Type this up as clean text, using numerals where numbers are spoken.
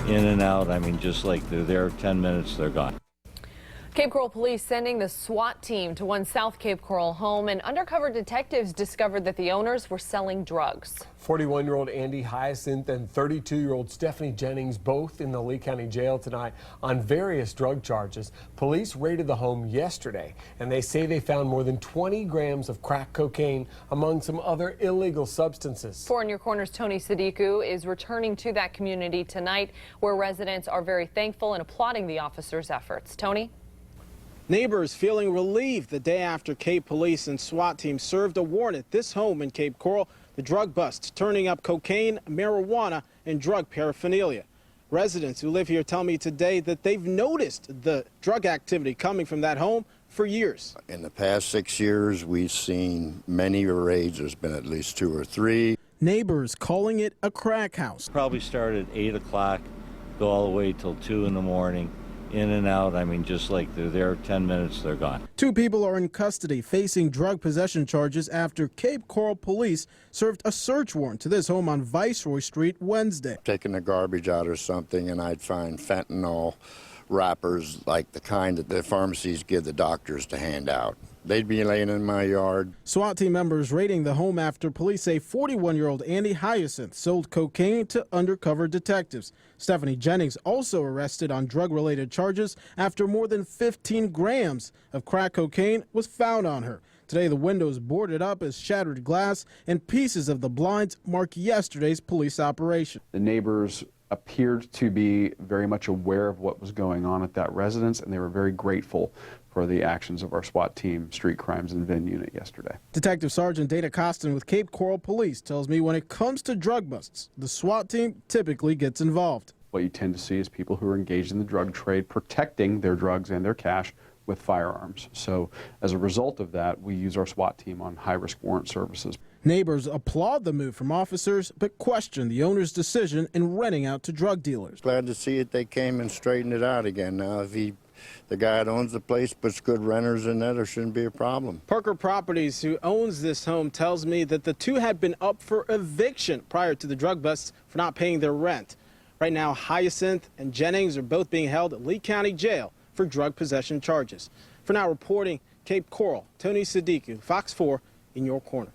in and out. I mean, just like they're there 10 minutes, they're gone. Cape Coral police sending the SWAT team to one South Cape Coral home, and undercover detectives discovered that the owners were selling drugs. 41-year-old Andy Hyacinth and 32-year-old Stephanie Jennings, both in the Lee County Jail tonight on various drug charges. Police raided the home yesterday, and they say they found more than 20 grams of crack cocaine among some other illegal substances. 4 in Your Corner's Tony Sadiku is returning to that community tonight, where residents are very thankful and applauding the officers' efforts. Tony? Neighbors feeling relieved the day after Cape Police and SWAT teams served a warrant at this home in Cape Coral. The drug bust turning up cocaine, marijuana, and drug paraphernalia. Residents who live here tell me today that they've noticed the drug activity coming from that home for years. In the past 6 years, we've seen many raids. There's been at least 2 or 3. Neighbors calling it a crack house. Probably started at 8 o'clock, go all the way till 2 in the morning. In and out. I mean, just like they're there 10 minutes, they're gone. 2 people are in custody facing drug possession charges after Cape Coral police served a search warrant to this home on Viceroy Street Wednesday. Taking the garbage out or something, and I'd find fentanyl wrappers like the kind that the pharmacies give the doctors to hand out. They'd be laying in my yard. SWAT team members raiding the home after police say 41-year-old Andy Hyacinth sold cocaine to undercover detectives. Stephanie Jennings also arrested on drug-related charges after more than 15 grams of crack cocaine was found on her. Today, the windows boarded up as shattered glass and pieces of the blinds mark yesterday's police operation. The neighbors appeared to be very much aware of what was going on at that residence, and they were very grateful for the actions of our SWAT team, Street Crimes and VIN unit yesterday. Detective Sergeant Dana Costin with Cape Coral Police tells me when it comes to drug busts, the SWAT team typically gets involved. What you tend to see is people who are engaged in the drug trade protecting their drugs and their cash with firearms. So as a result of that, we use our SWAT team on high-risk warrant services. Neighbors applaud the move from officers, but question the owner's decision in renting out to drug dealers. Glad to see it. They came and straightened it out again. Now, if the guy that owns the place puts good renters in there, there shouldn't be a problem. Parker Properties, who owns this home, tells me that the 2 had been up for eviction prior to the drug busts for not paying their rent. Right now, Hyacinth and Jennings are both being held at Lee County Jail for drug possession charges. For now, reporting Cape Coral, Tony Sadiku, Fox 4 in Your Corner.